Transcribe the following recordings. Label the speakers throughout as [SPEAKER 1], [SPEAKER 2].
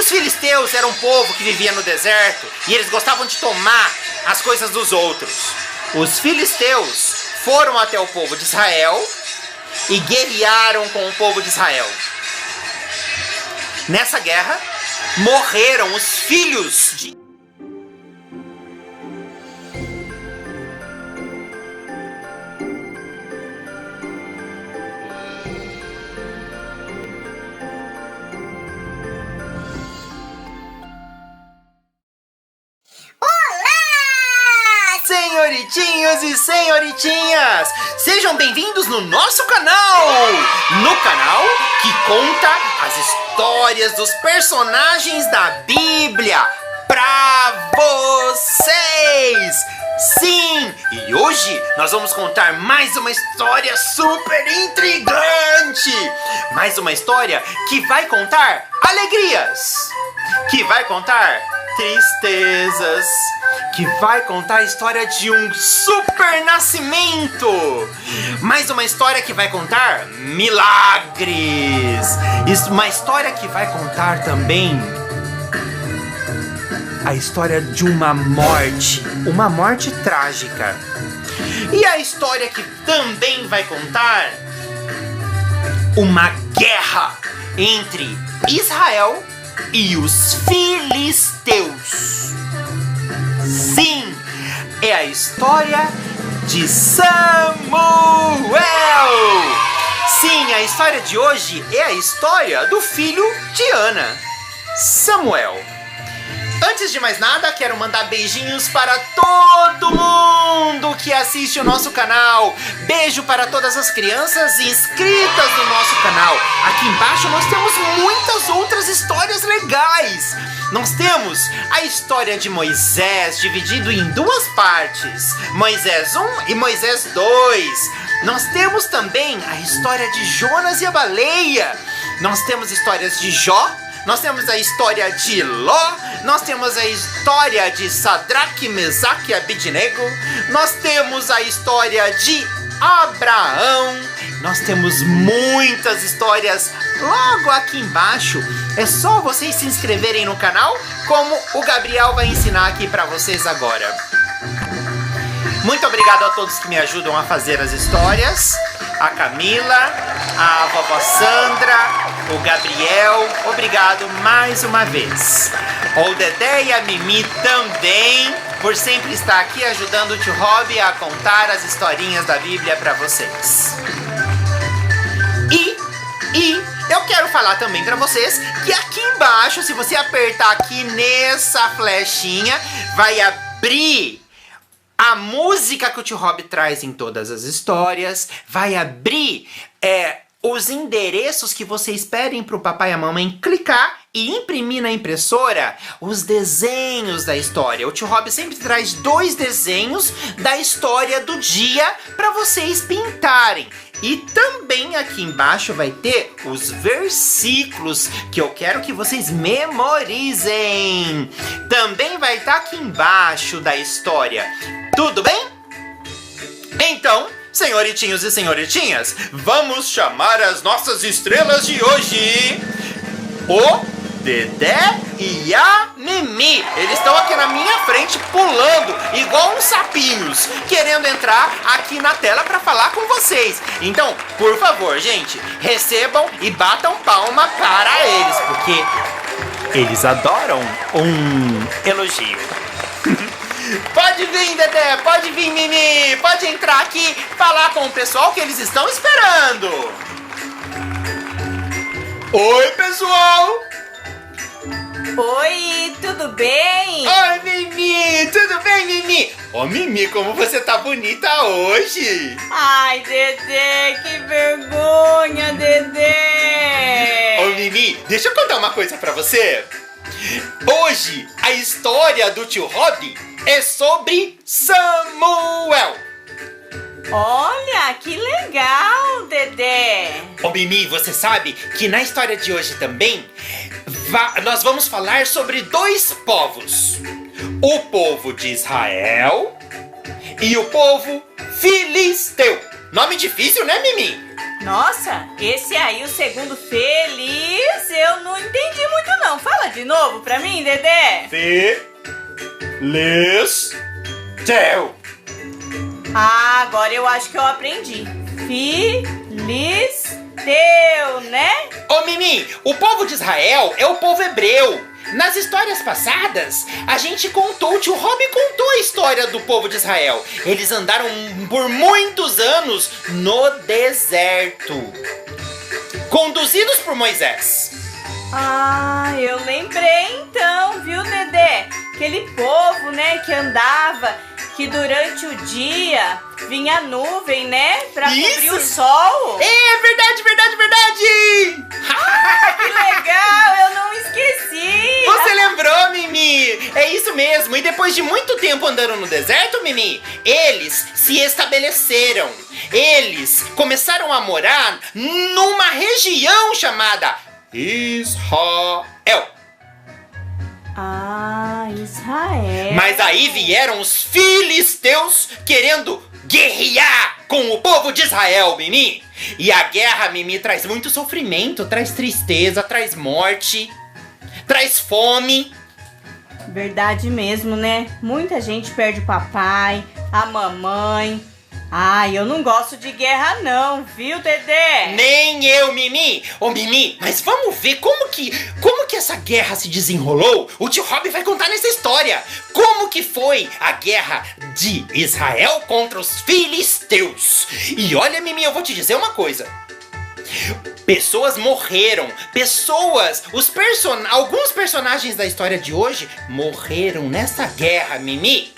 [SPEAKER 1] filisteus eram um povo que vivia no deserto e eles gostavam de tomar as coisas dos outros. Os filisteus foram até o povo de Israel e guerrearam com o povo de Israel. Nessa guerra, morreram os filhos de... Senhoritinhos e senhoritinhas, sejam bem-vindos no nosso canal! No canal que conta as histórias dos personagens da Bíblia pra vocês! Sim! E hoje nós vamos contar mais uma história super intrigante! Mais uma história que vai contar alegrias, que vai contar tristezas, que vai contar a história de um super nascimento. Mais uma história que vai contar milagres. Uma história que vai contar também a história de uma morte trágica. E a história que também vai contar uma guerra entre Israel e os filisteus. Sim, é a história de Samuel. Sim, a história de hoje é a história do filho de Ana, Samuel. Antes de mais nada, quero mandar beijinhos para todo mundo que assiste o nosso canal. Beijo para todas as crianças inscritas no nosso canal. Aqui embaixo nós temos muitas outras histórias legais. Nós temos a história de Moisés, dividido em duas partes. Moisés 1 e Moisés 2. Nós temos também a história de Jonas e a baleia. Nós temos histórias de Jó. Nós temos a história de Ló, nós temos a história de Sadraque, Mesaque e Abednego, nós temos a história de Abraão, nós temos muitas histórias logo aqui embaixo. É só vocês se inscreverem no canal, como o Gabriel vai ensinar aqui para vocês agora. Muito obrigado a todos que me ajudam a fazer as histórias. A Camila, a vovó Sandra, o Gabriel, obrigado mais uma vez. O Dedé e a Mimi também, por sempre estar aqui ajudando o tio Rob a contar as historinhas da Bíblia para vocês. E eu quero falar também para vocês que aqui embaixo, se você apertar aqui nessa flechinha, vai abrir a música que o tio Rob traz em todas as histórias, vai abrir os endereços que vocês pedem para o papai e a mamãe clicar e imprimir na impressora os desenhos da história. O tio Rob sempre traz 2 desenhos da história do dia para vocês pintarem. E também aqui embaixo vai ter os versículos que eu quero que vocês memorizem. Também vai estar aqui embaixo da história. Tudo bem? Então, senhoritinhos e senhoritinhas, vamos chamar as nossas estrelas de hoje. O Dedé e a Mimi. Eles estão aqui na minha frente pulando igual uns sapinhos, querendo entrar aqui na tela para falar com vocês. Então, por favor, gente, recebam e batam palma para eles, porque eles adoram um elogio. Pode vir, Dedé, pode vir, Mimi, pode entrar aqui falar com o pessoal que eles estão esperando. Oi, pessoal!
[SPEAKER 2] Oi, tudo bem?
[SPEAKER 1] Oi, Mimi, tudo bem, Mimi? Ô, Mimi, como você tá bonita hoje!
[SPEAKER 2] Ai, Dedé, que vergonha, Dedé!
[SPEAKER 1] Ô, Mimi, deixa eu contar uma coisa pra você. Hoje, a história do tio Rob é sobre Samuel.
[SPEAKER 2] Olha, que legal, Dedé!
[SPEAKER 1] Ô, Mimi, você sabe que na história de hoje também nós vamos falar sobre 2 povos. O povo de Israel e o povo filisteu. Nome difícil, né, Mimi?
[SPEAKER 2] Nossa, esse aí, o segundo feliz, eu não entendi muito não. Fala de novo pra mim, Dedé.
[SPEAKER 1] Feliz teu.
[SPEAKER 2] Ah, agora eu acho que eu aprendi. Feliz teu, né?
[SPEAKER 1] Ô Mimi, o povo de Israel é o povo hebreu. Nas histórias passadas, a gente contou, o tio Rob contou a história do povo de Israel. Eles andaram por muitos anos no deserto, conduzidos por Moisés.
[SPEAKER 2] Ah, eu lembrei então, viu, Dedé? Aquele povo, né, que andava, que durante o dia vinha nuvem, né, pra cobrir o sol.
[SPEAKER 1] É verdade, verdade, verdade!
[SPEAKER 2] Que legal, eu não esqueci.
[SPEAKER 1] Você lembrou, Mimi? É isso mesmo. E depois de muito tempo andando no deserto, Mimi, eles se estabeleceram. Eles começaram a morar numa região chamada Israel.
[SPEAKER 2] Ah, Israel.
[SPEAKER 1] Mas aí vieram os filisteus querendo guerrear com o povo de Israel, Mimi. E a guerra, Mimi, traz muito sofrimento, traz tristeza, traz morte, traz fome.
[SPEAKER 2] Verdade mesmo, né? Muita gente perde o papai, a mamãe. Ai, eu não gosto de guerra não, viu, Dedé?
[SPEAKER 1] Nem eu, Mimi. Ô, Mimi, mas vamos ver como que essa guerra se desenrolou? O tio Rob vai contar nessa história. Como que foi a guerra de Israel contra os filisteus? E olha, Mimi, eu vou te dizer uma coisa. Pessoas morreram, alguns personagens da história de hoje morreram nessa guerra, Mimi.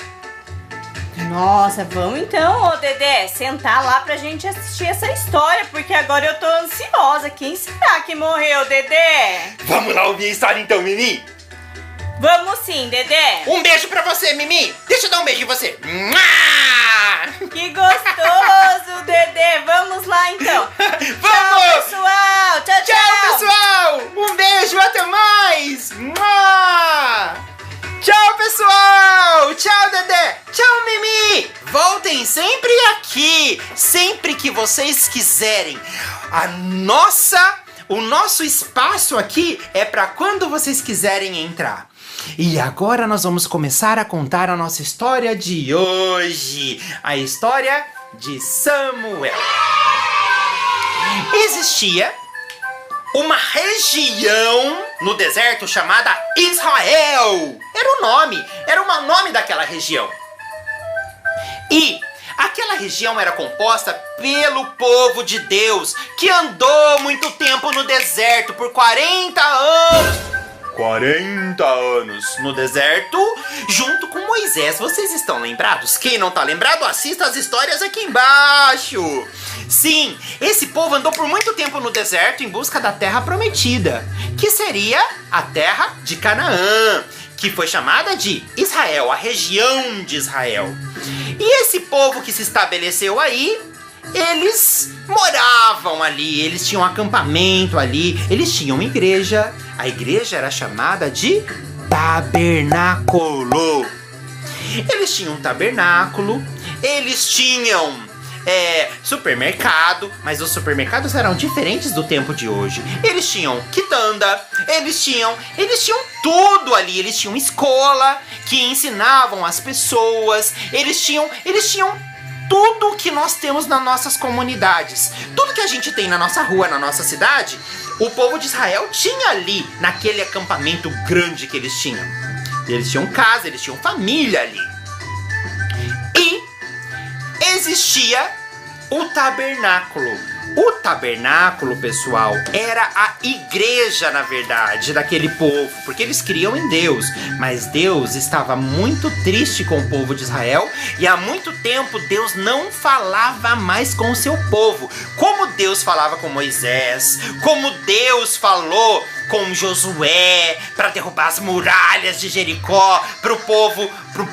[SPEAKER 2] Nossa, vamos então, ô Dedé, sentar lá pra gente assistir essa história, porque agora eu tô ansiosa. Quem será que morreu, Dedé?
[SPEAKER 1] Vamos lá ouvir a história então, Mimi.
[SPEAKER 2] Vamos sim, Dedé.
[SPEAKER 1] Um beijo pra você, Mimi. Deixa eu dar um beijo em você.
[SPEAKER 2] Que gostoso, Dedé. Vamos lá então.
[SPEAKER 1] Vamos!
[SPEAKER 2] Tchau, pessoal. Tchau, tchau.
[SPEAKER 1] Tchau, pessoal! Um beijo, até mais! Tchau, pessoal! Tchau, Dedé! Tchau, Mimi! Voltem sempre aqui, sempre que vocês quiserem. O nosso espaço aqui é para quando vocês quiserem entrar. E agora nós vamos começar a contar a nossa história de hoje. A história de Samuel. Existia uma região no deserto chamada Israel. Era o nome daquela região. E aquela região era composta pelo povo de Deus, que andou muito tempo no deserto, por 40 anos. 40 anos no deserto, junto com Moisés. Vocês estão lembrados? Quem não tá lembrado, assista as histórias aqui embaixo. Sim, esse povo andou por muito tempo no deserto em busca da terra prometida, que seria a terra de Canaã, que foi chamada de Israel, a região de Israel. E esse povo que se estabeleceu aí, eles moravam ali, eles tinham um acampamento ali, eles tinham uma igreja. A igreja era chamada de tabernáculo. Eles tinham um tabernáculo, eles tinham supermercado, mas os supermercados eram diferentes do tempo de hoje. Eles tinham quitanda, eles tinham tudo ali. Eles tinham escola que ensinavam as pessoas, eles tinham tudo que nós temos nas nossas comunidades. Tudo que a gente tem na nossa rua, na nossa cidade, o povo de Israel tinha ali, naquele acampamento grande que eles tinham. Eles tinham casa, eles tinham família ali. E existia o tabernáculo. O tabernáculo, pessoal, era a igreja, na verdade, daquele povo, porque eles criam em Deus, mas Deus estava muito triste com o povo de Israel e há muito tempo Deus não falava mais com o seu povo, como Deus falava com Moisés, como Deus falou com Josué para derrubar as muralhas de Jericó, pro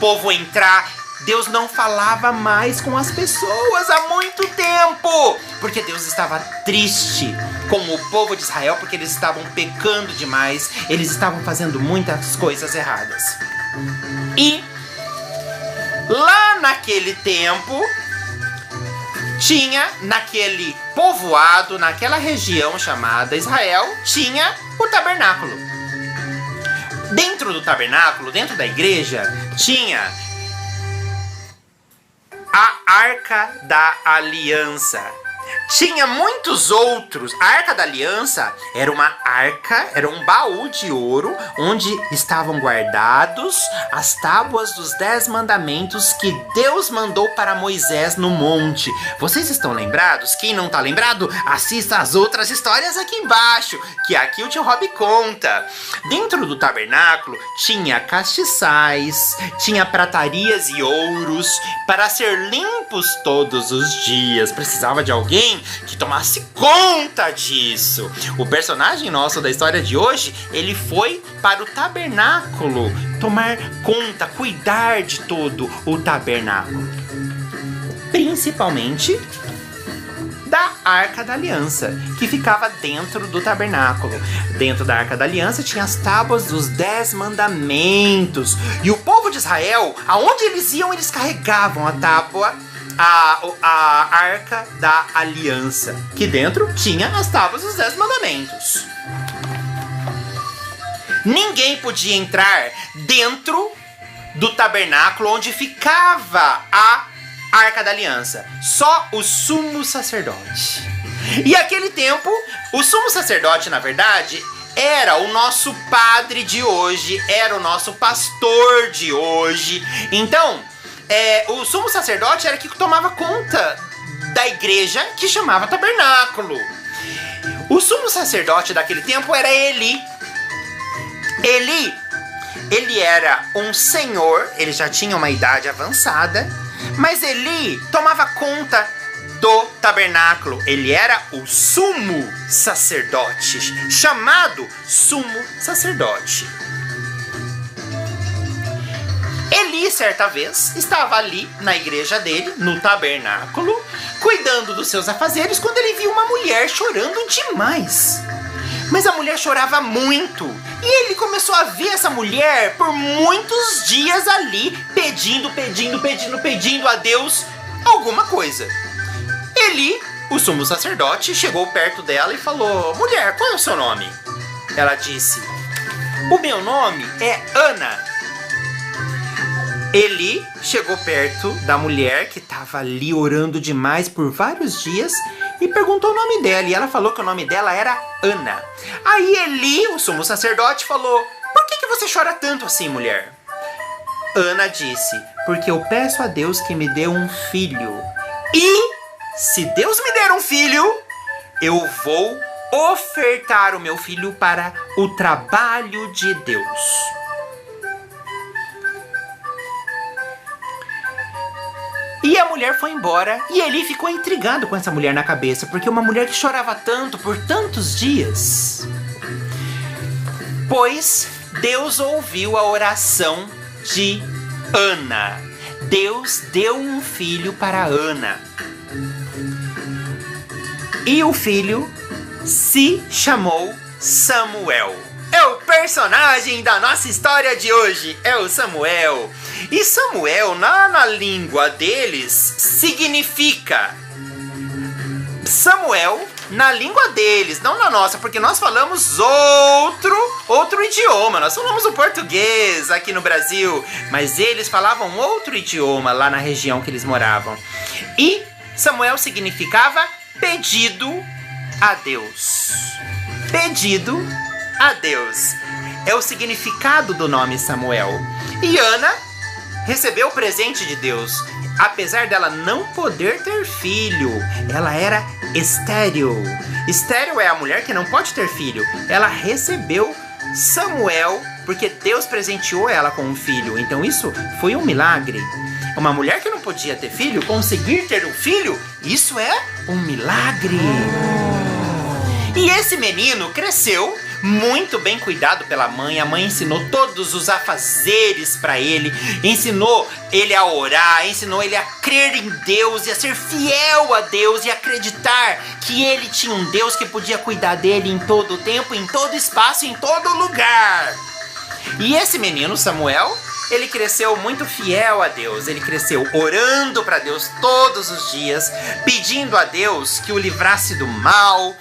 [SPEAKER 1] povo entrar. Deus não falava mais com as pessoas há muito tempo, porque Deus estava triste com o povo de Israel, porque eles estavam pecando demais, eles estavam fazendo muitas coisas erradas. E lá naquele tempo, tinha naquele povoado, naquela região chamada Israel, tinha o tabernáculo. Dentro do tabernáculo, dentro da igreja, tinha a Arca da Aliança. Tinha muitos outros. A Arca da Aliança era uma arca, era um baú de ouro onde estavam guardados as tábuas dos 10 mandamentos que Deus mandou para Moisés no monte. Vocês estão lembrados? Quem não está lembrado, assista as outras histórias aqui embaixo, que aqui o tio Rob conta. Dentro do tabernáculo tinha castiçais, tinha pratarias e ouros para ser limpos todos os dias. Precisava de alguém que tomasse conta disso. O personagem nosso da história de hoje, ele foi para o tabernáculo tomar conta, cuidar de todo o tabernáculo, principalmente da Arca da Aliança, que ficava dentro do tabernáculo. Dentro da Arca da Aliança tinha as tábuas dos 10 mandamentos. E o povo de Israel, aonde eles iam, eles carregavam a tábua, a Arca da Aliança, que dentro tinha as tábuas dos 10 mandamentos. Ninguém podia entrar dentro do tabernáculo onde ficava a Arca da Aliança. Só o sumo sacerdote. E aquele tempo, o sumo sacerdote, na verdade, era o nosso padre de hoje, era o nosso pastor de hoje. Então, o sumo sacerdote era que tomava conta da igreja que chamava tabernáculo. O sumo sacerdote daquele tempo era Eli. Ele era um senhor, ele já tinha uma idade avançada, mas Eli tomava conta do tabernáculo. Ele era o sumo sacerdote, chamado sumo sacerdote. Eli, certa vez, estava ali na igreja dele, no tabernáculo, cuidando dos seus afazeres, quando ele viu uma mulher chorando demais. Mas a mulher chorava muito, e ele começou a ver essa mulher por muitos dias ali, pedindo a Deus alguma coisa. Eli, o sumo sacerdote, chegou perto dela e falou: mulher, qual é o seu nome? Ela disse: o meu nome é Ana. Eli chegou perto da mulher que estava ali orando demais por vários dias e perguntou o nome dela. E ela falou que o nome dela era Ana. Aí Eli, o sumo sacerdote, falou: por que você chora tanto assim, mulher? Ana disse: porque eu peço a Deus que me dê um filho. E se Deus me der um filho, eu vou ofertar o meu filho para o trabalho de Deus. E a mulher foi embora e Eli ficou intrigado com essa mulher na cabeça, porque uma mulher que chorava tanto por tantos dias. Pois Deus ouviu a oração de Ana. Deus deu um filho para Ana. E o filho se chamou Samuel. É o personagem da nossa história de hoje, é o Samuel. E Samuel, na língua deles, significa... Samuel, na língua deles, não na nossa, porque nós falamos outro idioma. Nós falamos o português aqui no Brasil, mas eles falavam outro idioma lá na região que eles moravam. E Samuel significava pedido a Deus. Pedido a Deus. É o significado do nome Samuel. E Ana recebeu o presente de Deus. Apesar dela não poder ter filho, ela era estéril. Estéril é a mulher que não pode ter filho. Ela recebeu Samuel porque Deus presenteou ela com um filho. Então isso foi um milagre. Uma mulher que não podia ter filho, conseguir ter um filho, isso é um milagre. E esse menino cresceu muito bem cuidado pela mãe. A mãe ensinou todos os afazeres para ele, ensinou ele a orar, ensinou ele a crer em Deus e a ser fiel a Deus e acreditar que ele tinha um Deus que podia cuidar dele em todo o tempo, em todo espaço, em todo lugar. E esse menino, Samuel, ele cresceu muito fiel a Deus. Ele cresceu orando para Deus todos os dias, pedindo a Deus que o livrasse do mal.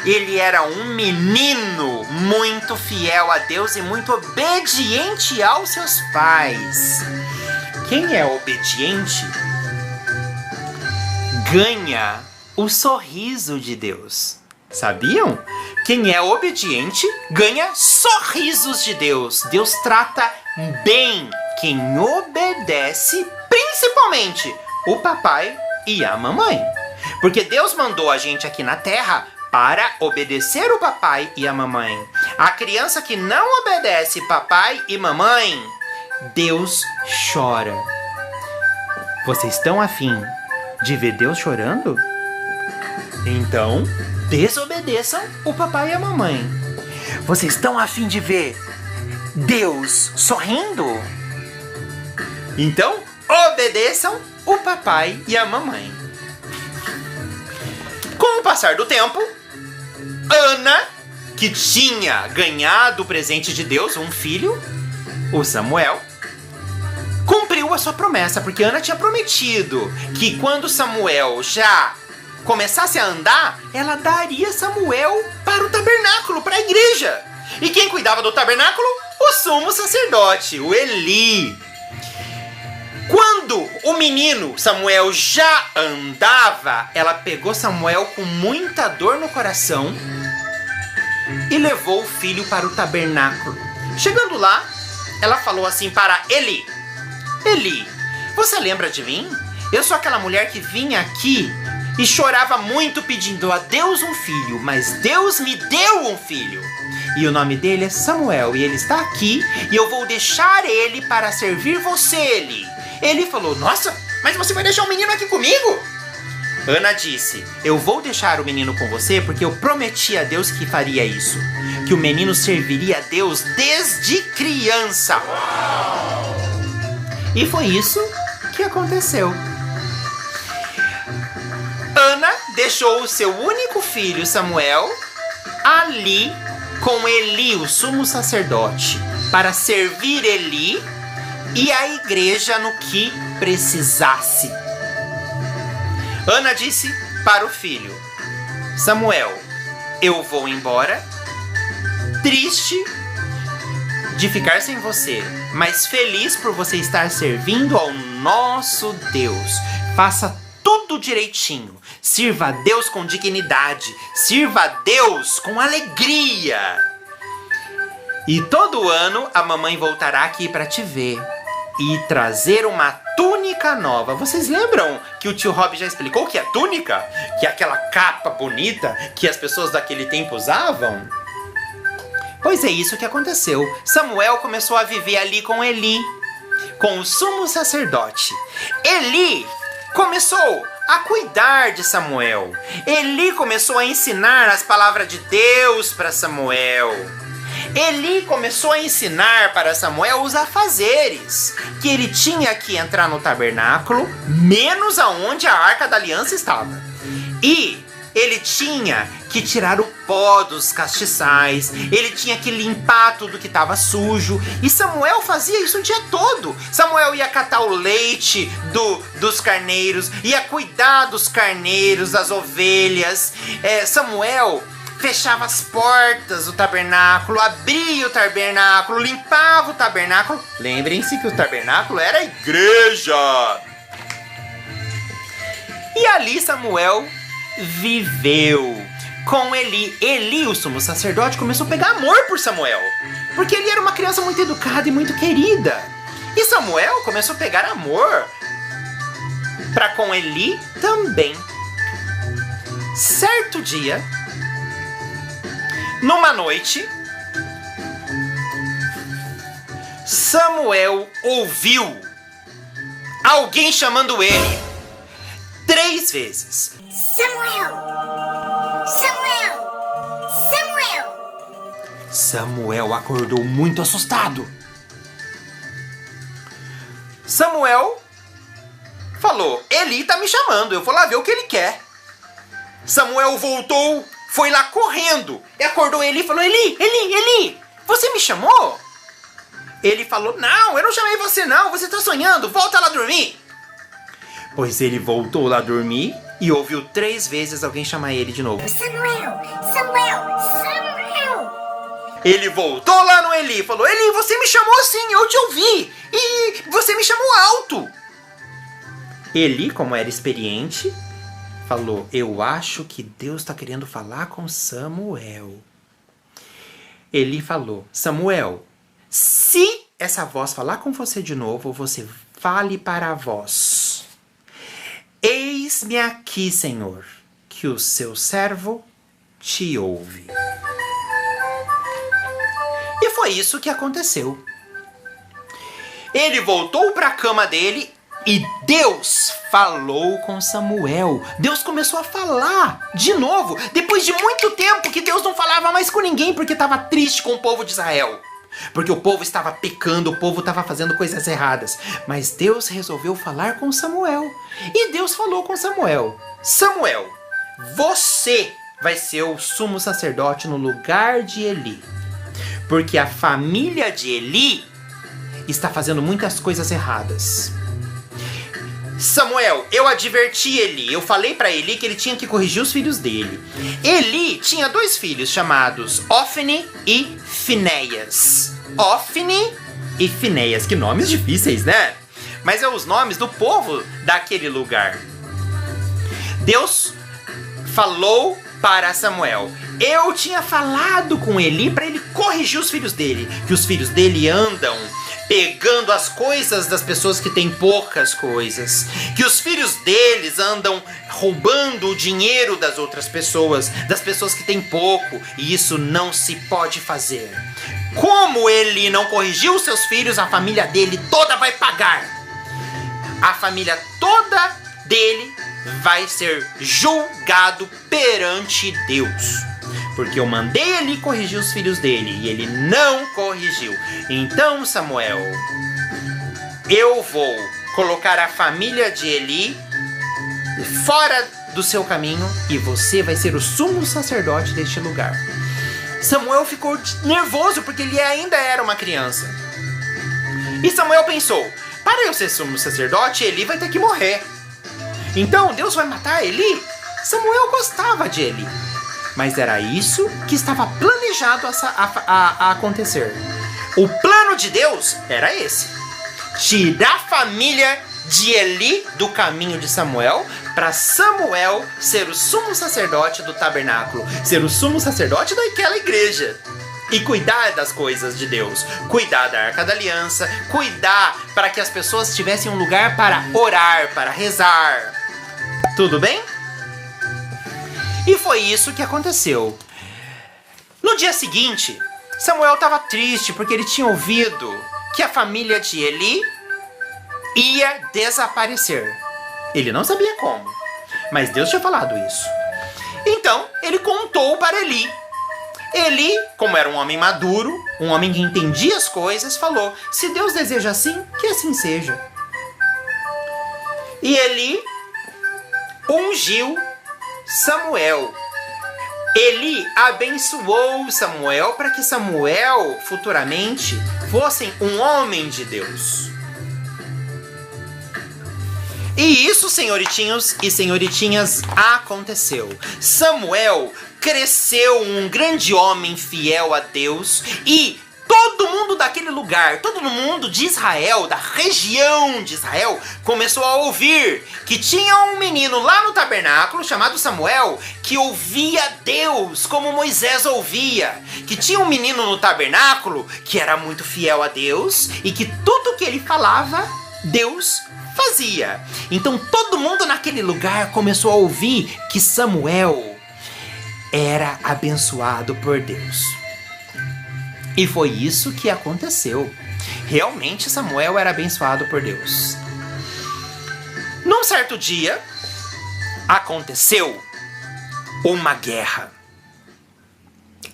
[SPEAKER 1] Ele era um menino muito fiel a Deus e muito obediente aos seus pais. Quem é obediente ganha o sorriso de Deus. Sabiam? Quem é obediente ganha sorrisos de Deus. Deus trata bem quem obedece, principalmente o papai e a mamãe. Porque Deus mandou a gente aqui na terra para obedecer o papai e a mamãe. A criança que não obedece papai e mamãe, Deus chora. Vocês estão afim de ver Deus chorando? Então, desobedeçam o papai e a mamãe. Vocês estão afim de ver Deus sorrindo? Então, obedeçam o papai e a mamãe. Com o passar do tempo, Ana, que tinha ganhado o presente de Deus, um filho, o Samuel, cumpriu a sua promessa, porque Ana tinha prometido que quando Samuel já começasse a andar, ela daria Samuel para o tabernáculo, para a igreja. E quem cuidava do tabernáculo? O sumo sacerdote, o Eli. Quando o menino Samuel já andava, ela pegou Samuel com muita dor no coração e levou o filho para o tabernáculo. Chegando lá, ela falou assim para Eli: Eli, você lembra de mim? Eu sou aquela mulher que vinha aqui e chorava muito pedindo a Deus um filho, mas Deus me deu um filho. E o nome dele é Samuel, e ele está aqui, e eu vou deixar ele para servir você, Eli. Ele falou: nossa, mas você vai deixar o menino aqui comigo? Ana disse: eu vou deixar o menino com você porque eu prometi a Deus que faria isso. Que o menino serviria a Deus desde criança. E foi isso que aconteceu. Ana deixou o seu único filho, Samuel, ali com Eli, o sumo sacerdote, para servir Eli e a igreja no que precisasse. Ana disse para o filho: Samuel, eu vou embora, triste de ficar sem você, mas feliz por você estar servindo ao nosso Deus. Faça tudo direitinho. Sirva a Deus com dignidade. Sirva a Deus com alegria. E todo ano a mamãe voltará aqui para te ver e trazer uma túnica nova. Vocês lembram que o tio Rob já explicou o que é túnica? Que é aquela capa bonita que as pessoas daquele tempo usavam? Pois é isso que aconteceu. Samuel começou a viver ali com Eli, com o sumo sacerdote. Eli começou a cuidar de Samuel. Eli começou a ensinar as palavras de Deus para Samuel. Eli começou a ensinar para Samuel os afazeres, que ele tinha que entrar no tabernáculo, menos aonde a Arca da Aliança estava. E ele tinha que tirar o pó dos castiçais, ele tinha que limpar tudo que estava sujo. E Samuel fazia isso o dia todo. Samuel ia catar o leite dos carneiros, ia cuidar dos carneiros, das ovelhas. Samuel fechava as portas do tabernáculo, abria o tabernáculo, limpava o tabernáculo. Lembrem-se que o tabernáculo era a igreja. E ali Samuel viveu com Eli. Eli, o sumo sacerdote, começou a pegar amor por Samuel, porque ele era uma criança muito educada e muito querida. E Samuel começou a pegar amor para com Eli também. Certo dia, numa noite, Samuel ouviu alguém chamando ele 3 vezes.
[SPEAKER 3] Samuel! Samuel! Samuel!
[SPEAKER 1] Samuel acordou muito assustado. Samuel falou: Eli tá me chamando, eu vou lá ver o que ele quer. Samuel voltou, foi lá correndo e acordou Eli e falou: Eli, você me chamou? Ele falou, não, eu não chamei você não, você tá sonhando, volta lá dormir. Pois ele voltou lá dormir e ouviu 3 vezes alguém chamar ele de novo.
[SPEAKER 3] Samuel, Samuel, Samuel.
[SPEAKER 1] Ele voltou lá no Eli e falou, Eli, você me chamou sim, eu te ouvi, e você me chamou alto. Eli, como era experiente, falou, eu acho que Deus está querendo falar com Samuel. Eli falou, Samuel, se essa voz falar com você de novo, você fale para a voz. Eis-me aqui, Senhor, que o seu servo te ouve. E foi isso que aconteceu. Ele voltou para a cama dele e Deus falou com Samuel. Deus começou a falar de novo, depois de muito tempo que Deus não falava mais com ninguém, porque estava triste com o povo de Israel. Porque o povo estava pecando, o povo estava fazendo coisas erradas. Mas Deus resolveu falar com Samuel. E Deus falou com Samuel. Samuel, você vai ser o sumo sacerdote no lugar de Eli. Porque a família de Eli está fazendo muitas coisas erradas. Samuel, eu adverti Eli, eu falei para Eli que ele tinha que corrigir os filhos dele. Eli tinha 2 filhos chamados Ofni e Finéias. Ofni e Finéias, que nomes difíceis, né? Mas é os nomes do povo daquele lugar. Deus falou para Samuel, eu tinha falado com Eli para ele corrigir os filhos dele, que os filhos dele andam pegando as coisas das pessoas que têm poucas coisas, que os filhos deles andam roubando o dinheiro das outras pessoas, das pessoas que têm pouco, e isso não se pode fazer. Como ele não corrigiu os seus filhos, a família dele toda vai pagar. A família toda dele vai ser julgado perante Deus. Porque eu mandei ele corrigir os filhos dele e ele não corrigiu. Então, Samuel, eu vou colocar a família de Eli fora do seu caminho e você vai ser o sumo sacerdote deste lugar. Samuel ficou nervoso porque ele ainda era uma criança. E Samuel pensou, para eu ser sumo sacerdote, Eli vai ter que morrer. Então, Deus vai matar Eli? Samuel gostava de Eli. Mas era isso que estava planejado a acontecer. O plano de Deus era esse. Tirar a família de Eli do caminho de Samuel, para Samuel ser o sumo sacerdote do tabernáculo, ser o sumo sacerdote daquela igreja. E cuidar das coisas de Deus, cuidar da Arca da Aliança, cuidar para que as pessoas tivessem um lugar para orar, para rezar. Tudo bem? E foi isso que aconteceu. No dia seguinte, Samuel estava triste porque ele tinha ouvido que a família de Eli ia desaparecer. Ele não sabia como, mas Deus tinha falado isso. Então, ele contou para Eli. Eli, como era um homem maduro, um homem que entendia as coisas, falou, se Deus deseja assim, que assim seja. E Eli ungiu Samuel. Eli abençoou Samuel para que Samuel futuramente fosse um homem de Deus. E isso, senhoritinhos e senhoritinhas, aconteceu. Samuel cresceu um grande homem fiel a Deus e todo mundo daquele lugar, todo mundo de Israel, da região de Israel, começou a ouvir que tinha um menino lá no tabernáculo chamado Samuel que ouvia Deus como Moisés ouvia. Que tinha um menino no tabernáculo que era muito fiel a Deus e que tudo que ele falava, Deus fazia. Então todo mundo naquele lugar começou a ouvir que Samuel era abençoado por Deus. E foi isso que aconteceu. Realmente Samuel era abençoado por Deus. Num certo dia, aconteceu uma guerra.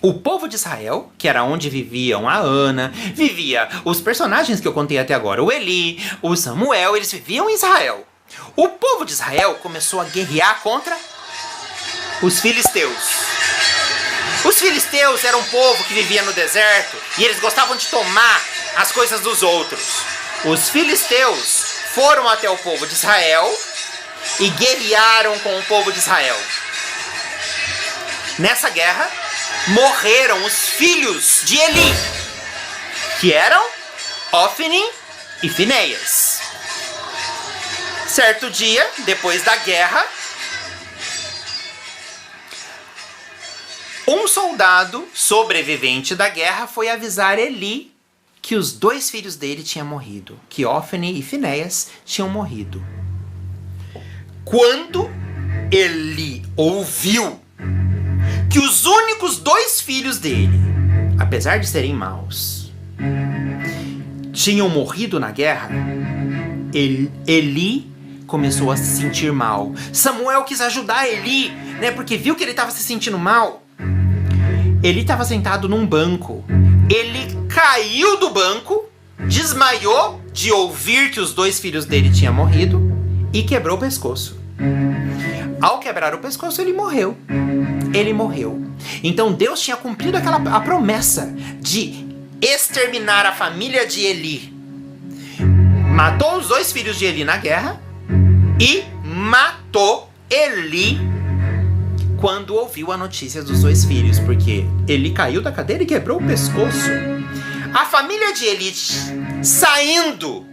[SPEAKER 1] O povo de Israel, que era onde viviam a Ana, vivia os personagens que eu contei até agora, o Eli, o Samuel, eles viviam em Israel. O povo de Israel começou a guerrear contra os filisteus. Os filisteus eram um povo que vivia no deserto e eles gostavam de tomar as coisas dos outros. Os filisteus foram até o povo de Israel e guerrearam com o povo de Israel. Nessa guerra, morreram os filhos de Eli, que eram Ofni e Finéias. Certo dia, depois da guerra, um soldado sobrevivente da guerra foi avisar Eli que os 2 filhos dele tinham morrido, que Ofni e Finéias tinham morrido. Quando Eli ouviu que os únicos 2 filhos dele, apesar de serem maus, tinham morrido na guerra, Eli começou a se sentir mal. Samuel quis ajudar Eli, né, porque viu que ele estava se sentindo mal. Eli estava sentado num banco. Ele caiu do banco, desmaiou de ouvir que os 2 filhos dele tinham morrido e quebrou o pescoço. Ao quebrar o pescoço, ele morreu. Ele morreu. Então Deus tinha cumprido a promessa de exterminar a família de Eli. Matou os 2 filhos de Eli na guerra e matou Eli quando ouviu a notícia dos 2 filhos, porque Eli caiu da cadeira e quebrou o pescoço. A família de Eli saindo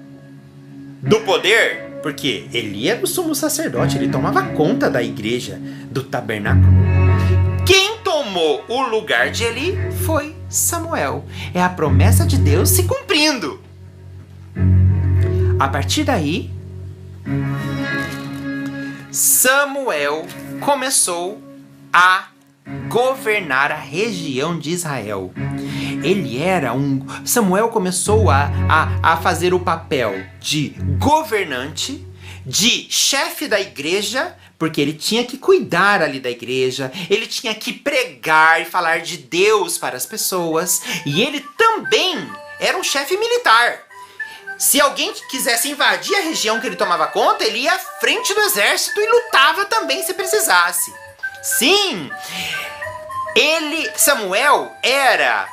[SPEAKER 1] do poder, porque Eli era o sumo sacerdote, ele tomava conta da igreja, do tabernáculo. Quem tomou o lugar de Eli foi Samuel. É a promessa de Deus se cumprindo. A partir daí, Samuel começou a governar a região de Israel. Samuel começou a fazer o papel de governante, de chefe da igreja, porque ele tinha que cuidar ali da igreja, ele tinha que pregar e falar de Deus para as pessoas, e ele também era um chefe militar. Se alguém quisesse invadir a região que ele tomava conta, ele ia à frente do exército e lutava também se precisasse. Sim, Samuel era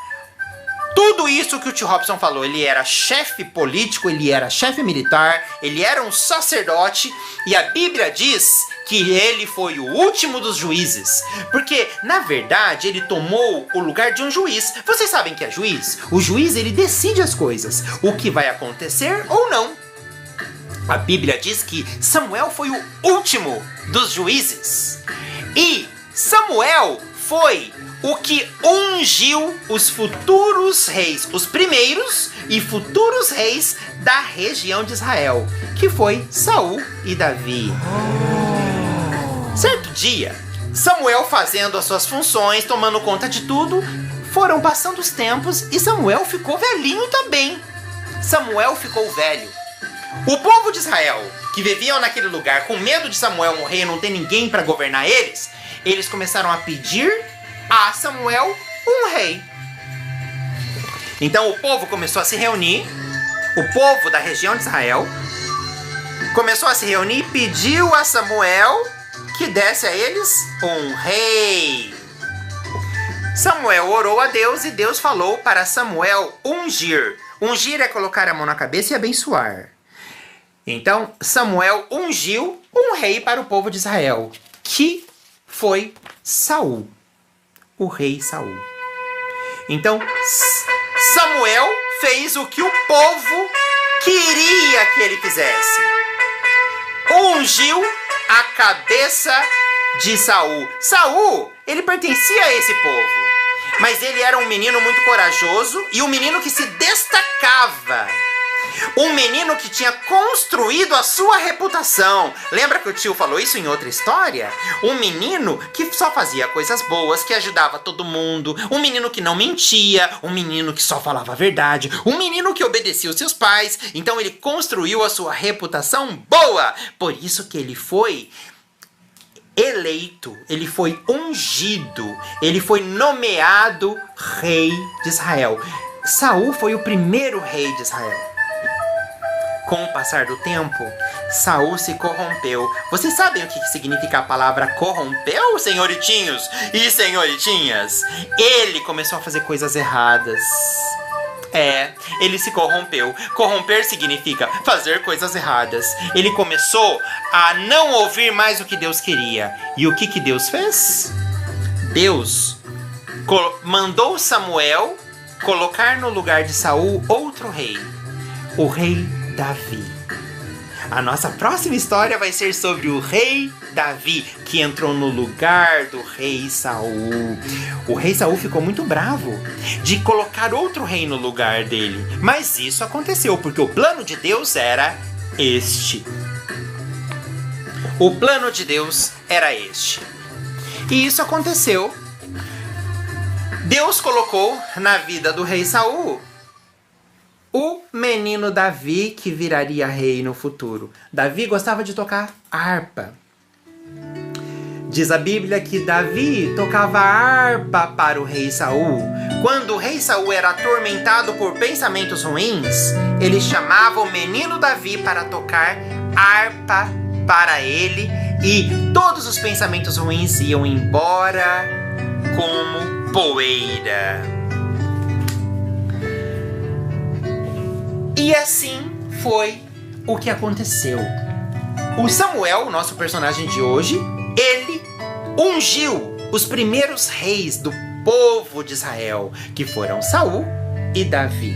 [SPEAKER 1] tudo isso que o tio Robson falou. Ele era chefe político, ele era chefe militar, ele era um sacerdote, e a Bíblia diz que ele foi o último dos juízes, porque na verdade ele tomou o lugar de um juiz. Vocês sabem que é juiz? O juiz, ele decide as coisas, o que vai acontecer ou não. A Bíblia diz que Samuel foi o último dos juízes, e Samuel foi o que ungiu os futuros reis, os primeiros e futuros reis da região de Israel, que foi Saul e Davi. Certo dia, Samuel fazendo as suas funções, tomando conta de tudo, foram passando os tempos e Samuel ficou velhinho também. Samuel ficou velho. O povo de Israel, que viviam naquele lugar com medo de Samuel morrer e não ter ninguém para governar eles, eles começaram a pedir a Samuel um rei. Então o povo começou a se reunir, o povo da região de Israel começou a se reunir e pediu a Samuel que desse a eles um rei. Samuel orou a Deus e Deus falou para Samuel ungir. Ungir é colocar a mão na cabeça e abençoar. Então Samuel ungiu um rei para o povo de Israel, que foi Saul, o rei Saul. Então Samuel fez o que o povo queria que ele fizesse. Ungiu a cabeça de Saul. Saul, ele pertencia a esse povo, mas ele era um menino muito corajoso e um menino que se destacava. Um menino que tinha construído a sua reputação. Lembra que o tio falou isso em outra história? Um menino que só fazia coisas boas, que ajudava todo mundo. Um menino que não mentia. Um menino que só falava a verdade. Um menino que obedecia os seus pais. Então ele construiu a sua reputação boa. Por isso que ele foi eleito, ele foi ungido, ele foi nomeado rei de Israel. Saul foi o primeiro rei de Israel. Com o passar do tempo, Saul se corrompeu. Vocês sabem o que significa a palavra corrompeu, senhoritinhos e senhoritinhas? Ele começou a fazer coisas erradas. Ele se corrompeu. Corromper significa fazer coisas erradas. Ele começou a não ouvir mais o que Deus queria. E o que Deus fez? Deus mandou Samuel colocar no lugar de Saul outro rei, o rei Davi. A nossa próxima história vai ser sobre o rei Davi, que entrou no lugar do rei Saul. O rei Saul ficou muito bravo de colocar outro rei no lugar dele. Mas isso aconteceu porque o plano de Deus era este. O plano de Deus era este. E isso aconteceu. Deus colocou na vida do rei Saul o menino Davi, que viraria rei no futuro. Davi gostava de tocar harpa. Diz a Bíblia que Davi tocava harpa para o rei Saul. Quando o rei Saul era atormentado por pensamentos ruins, ele chamava o menino Davi para tocar harpa para ele, e todos os pensamentos ruins iam embora como poeira. E assim foi o que aconteceu. O Samuel, nosso personagem de hoje, ele ungiu os primeiros reis do povo de Israel, que foram Saul e Davi.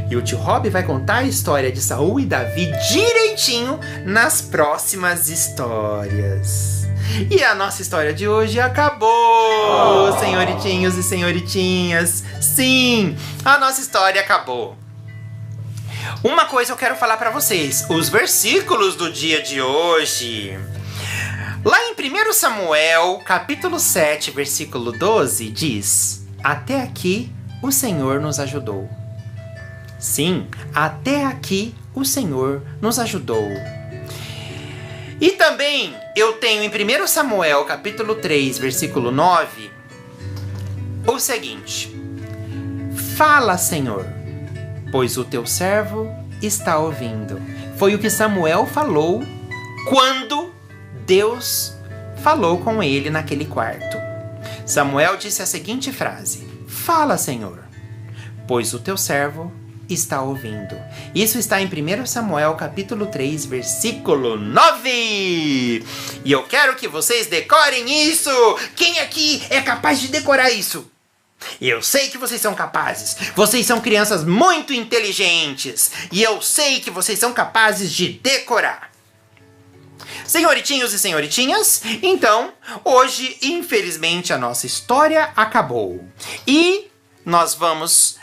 [SPEAKER 1] E o tio Rob vai contar a história de Saul e Davi direitinho nas próximas histórias. E a nossa história de hoje acabou, senhoritinhos e senhoritinhas. Sim, a nossa história acabou. Uma coisa eu quero falar para vocês, os versículos do dia de hoje. Lá em 1 Samuel, capítulo 7, versículo 12, diz: até aqui o Senhor nos ajudou. Sim, até aqui o Senhor nos ajudou. E também eu tenho em 1 Samuel, capítulo 3, versículo 9, o seguinte: fala, Senhor, pois o teu servo está ouvindo. Foi o que Samuel falou quando Deus falou com ele naquele quarto. Samuel disse a seguinte frase: fala, Senhor, pois o teu servo está ouvindo. Isso está em 1 Samuel capítulo 3, versículo 9. E eu quero que vocês decorem isso. Quem aqui é capaz de decorar isso? Eu sei que vocês são capazes. Vocês são crianças muito inteligentes. E eu sei que vocês são capazes de decorar. Senhoritinhos e senhoritinhas, então, hoje, infelizmente, a nossa história acabou. E nós vamos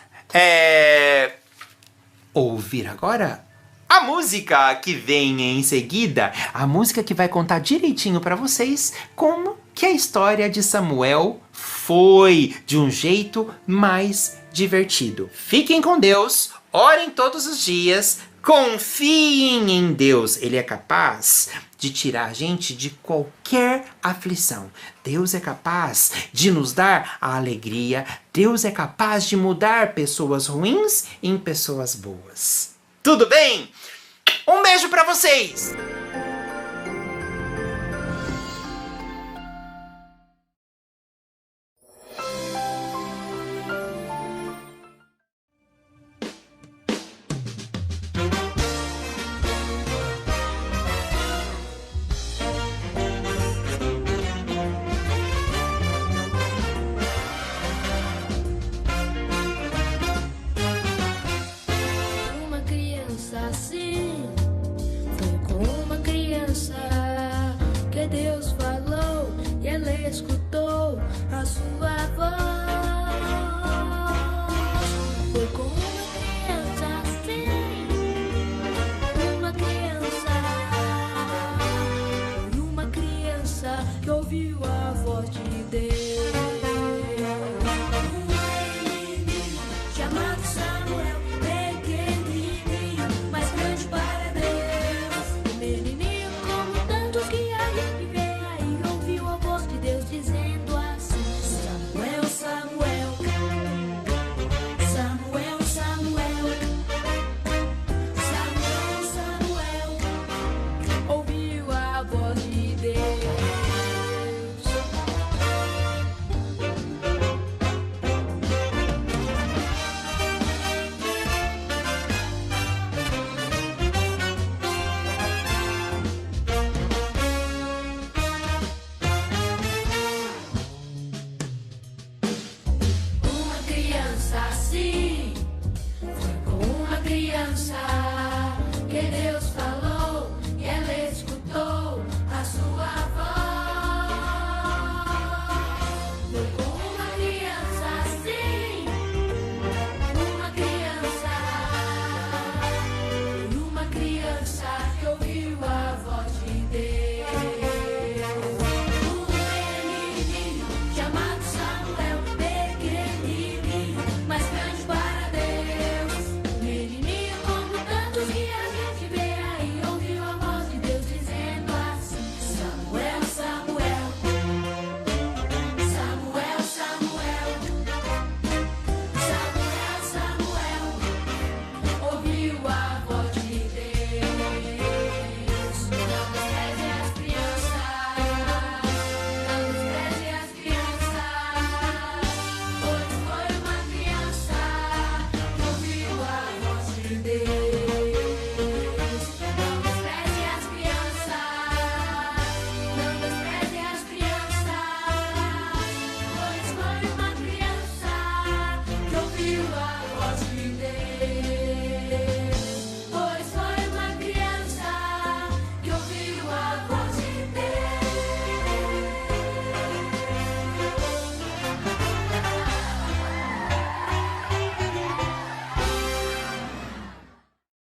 [SPEAKER 1] ouvir agora a música que vem em seguida. A música que vai contar direitinho para vocês como que a história de Samuel foi de um jeito mais divertido. Fiquem com Deus, orem todos os dias, confiem em Deus. Ele é capaz de tirar a gente de qualquer aflição. Deus é capaz de nos dar a alegria. Deus é capaz de mudar pessoas ruins em pessoas boas. Tudo bem? Um beijo pra vocês!
[SPEAKER 4] Uma criança assim